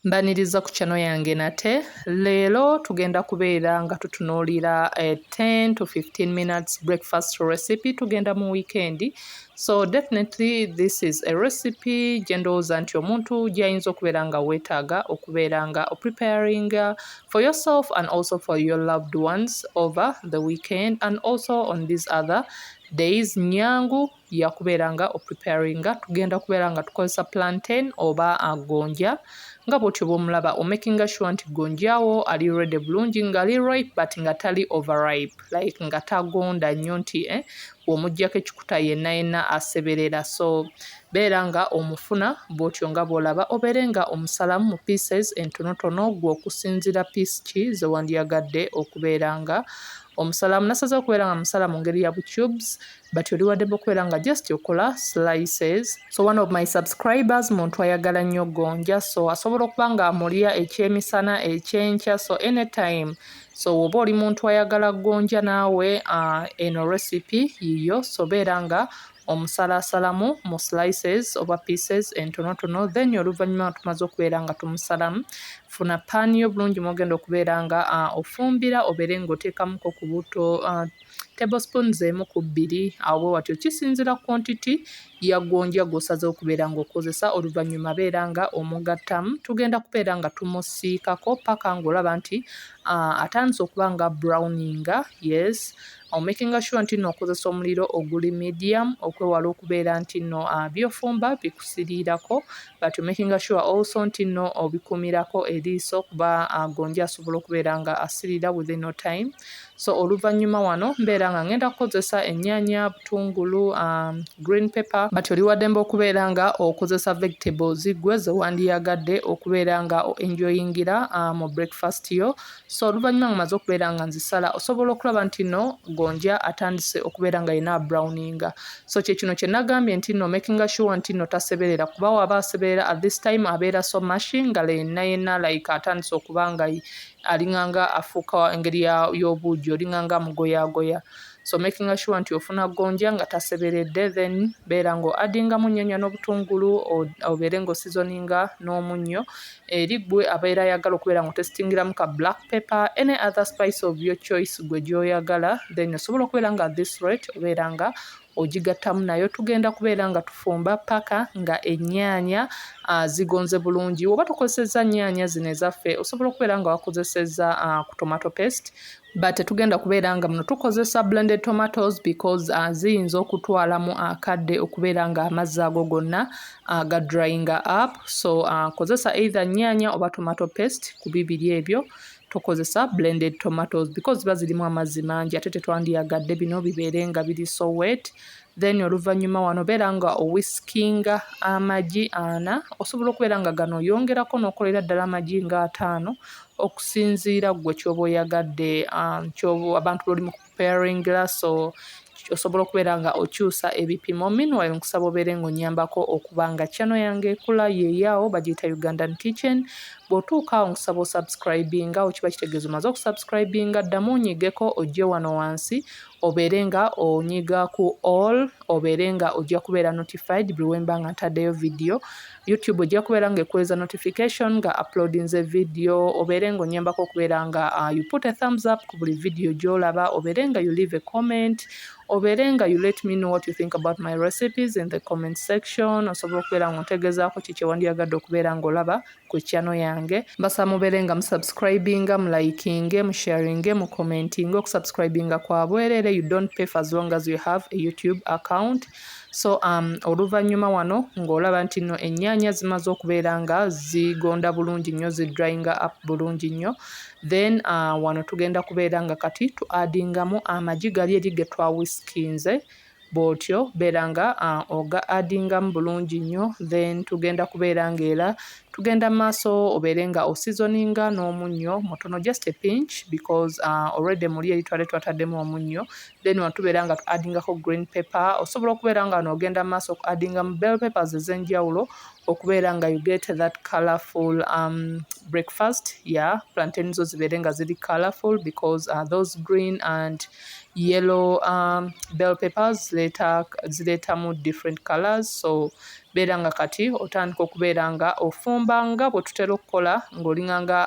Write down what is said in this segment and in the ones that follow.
Mbaniriza ku channel yange nate. Leero tugenda kubeera nga tutunuulira a 10 to 15 minutes breakfast recipe. Tugenda mu weekend. So definitely this is a recipe gye ndowooza nti omuntu gy'ayinza okubeera nga weetaaga okubeera nga preparing for yourself and also for your loved ones over the weekend and also on these other days. Nyangu yakubeera nga preparinga. Tugenda kubeera nga tukozesa plantain oba gonja. Nga bw'otyo bw'omulaba omakinga sure nti gonjawo ali ready bulungi nga ali ripe but nga tali overripe, like nga tagonda nnyo nti bw'omuggyako ekikuta yenna aseberera. So beera nga omufuna bw'otyo nga bw'olaba, obeere nga omusalamu mu pieces entonotono gwe okusinziira piece ki ze wandyagadde okubeera nga omusalamu. Nasazeewo okubeera nga musala mu ngeri ya butubes but oli waddemu okubeera nga just okola slices. So one of my subscribers muntu ayagala nnyo gonja, so asobola okuba nga amulya ekyemisana ekyenkya, so anytime. So oba oli muntu ayagala gonja naawe eno recipe yiyo, so beera nga omusalasalamu mu slices oba pieces entonotono, then oluvannyuma tumaze okubeera nga tumusalamu, funa paani yo bulungi mwogenda okubeera nga ofumbira, obeere ng'oteekamuko ku buto tablespoons 1 ku 2, awo watyo kisinzira quantity ya gonja gw'osazeewo okubeera ng'okozesa. Oluvannyuma beera nga omugattamu. Tugenda kubeera nga tumusiikako paka ng'olaba nti atandise okuba nga browninga. Yes, makinga sure nti nno okozesa omuliro oguli medium okwewala okubeera nti nno by'ofumba bikusiriirako, but makinga sure also nti nno obikumirako eriiso kuba gonja asobola okubeera nga asirira within no time. So oluvannyuma wano mbeera nga ngenda kukozesa ennyaanya, butungulu, green pepper, but oli waddembe okubeera nga okozesa vegetables gwe ze wandiyagadde okubeera nga enjoyingira mu breakfast yo. So oluvannyuma nga maze okubeera nga nzisala, osobola okulaba nti nno gonja atandise okubeera nga yina browninga. So kye kino kye nagambye nti nno makinga sure nti nno taseberera, kuba waba aseberera at this time abeera so mashing nga yenna like atandise okuba nga alinganga afuuka engeri y'obuugi, olinganga mugoyagoya. So makinga sure nti ofuna gonja nga taseberedde, then beera ngo addingamu nnyaanya n'obutungulu, obeere ng'osizoninga n'omunnyo. Eri gwe abeera ayagala okubeera ng'otesitingiramu ka black pepper, any other spice of your choice gwe gy'oyagala, then osobola okubeera nga at this rate obeera nga ogigattamu nayo. Tugenda kubeera nga tufumba paka nga ennyaanya zigonze bulungi. Oba tukozesezza nnyaanya zino ezaffe, osobola okubeera nga wakozesezza ku tomato paste, but tugenda kubeera nga muno tukozesa blended tomatoes because ziyinza okutwalamu akadde okubeera nga amazzi ago gonna ga drying up. So kozesa either nnyaanya oba tomato paste ku bibiri ebyo. Tokozesa blended tomatoes because ziba zirimu amazzi mangi ate tetwandiyagadde bino bibeere nga biri so wet. Then oluvannyuma wano beera nga owhiskinga amagi 4. Osobola okubeera nga gano oyongerako n'okolera ddala amagi nga 5 okusinziira gwe kyoba oyagadde abantu b'oli mu preparingira. So osobola okubeera nga okyusa ebipimo. Meanwhile nkusaba obeere ng'onnyambako okuba nga channel yange ekula yeeyaawo bagiyita Ugandan Kitchen. Bw'otuuka awo nkusaba osubscribinga, kiba kitegeeza omaze okusubscribinga, ddamu onyigeko ojje wano wansi obeere nga onyiga ku all, obeere nga ojja kubeera notified buli wemba nga ntaddeyo video. YouTube ojja kubeera nga ekuweeza notification nga uploadinze video, obeere ng'onnyambako okubeera nga you put a thumbs up ku buli video gy'olaba, obeere nga you leave a comment, obeere nga you let me know what you think about my recipes in the comment section. Osobola okubeera ng'ontegezaako kiki wandyagadde okubeera ng'olaba ku channel yange. Mbasaba mubeere nga musubscribinga, mulikinge, musharinge, mucommentinge. Okusubscribinga kwa bwerere, you don't pay for as long as you have a YouTube account. So oluvannyuma wano ng'olaba nti nno ennyaanya zimaze okubeera nga zigonda bulungi nnyo, zidryinga up bulungi nnyo, then wano tugenda kubeera nga kati tuadingamu amagi gali eri ge twawiskinze. Bw'otyo beera nga oga addingamu bulungi nnyo, then tugenda kubeera ng'era tugenda mu maaso obeere nga osizoninga n'omunnyo mutono, just a pinch because already muli eri twali twataddemu omunnyo. Then wano tubeera nga tuaddingako green pepper. Osobola okubeera nga n'ogenda mu maaso okuaddingamu bell peppers ez'enjawulo okubeera nga you get that colorful breakfast. Yeah, plantain zo zibeere nga ziri colorful because those green and yellow bell peppers zireetamu different colors. So beera nga kati otandika okubeera nga ofumba nga bwe tutera okukola ng'olinga nga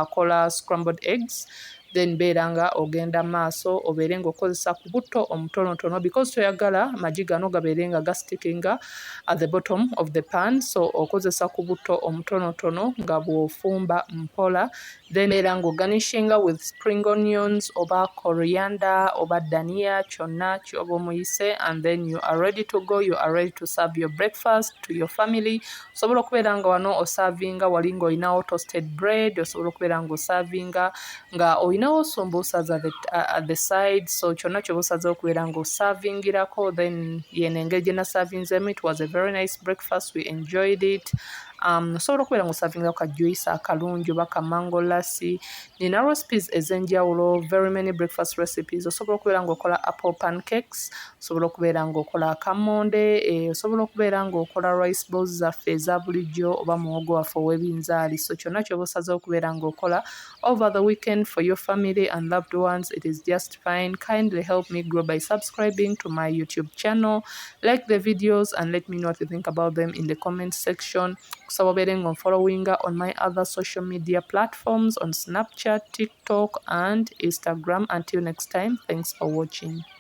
akola scrambled eggs, then beera nga ogenda maaso obeere ng'okozesa ku butto omutonotono because toyagala magi gano gabeere nga gasitickinga at the bottom of the pan, so okozesa ku butto omutonotono nga bw'ofumba mpola, then beera ng'oganishinga with spring onions oba coriander oba dania, kyonna ky'oba omuyise, and then you are ready to go, you are ready to serve your breakfast to your family. Osobola okubeera nga wano osavinga wali ng'olinawo toasted bread, osobola okubeera ng'osavinga nga olinawo sumbusas at the side, so kyonna ky'oba osazeewo okubeera ng'osavingirako, then yeno engeri gye nasavinzemu, it was a very nice breakfast, we enjoyed it. Osobola okubeera ng'osavinga ka juice akalungi oba ka mango lassi. Nina recipes ez'enjawulo, very many breakfast recipes. Osobola okubeera ng'okola apple pancakes, osobola okubeera ng'okola akamonde, osobola okubeera ng'okola rice balls zaffe eza bulijjo oba muwogo waffe ow'ebinzaali. So kyonna ky'oba osazeewo okubeera ng'okola over the weekend for your family and loved ones, it is just fine. Kindly help me grow by subscribing to my YouTube channel. Like the videos and let me know what you think about them in the comment section. Kusaba obeere ng'onfollowinga on my other social media platforms on Snapchat, TikTok and Instagram. Until next time, thanks for watching.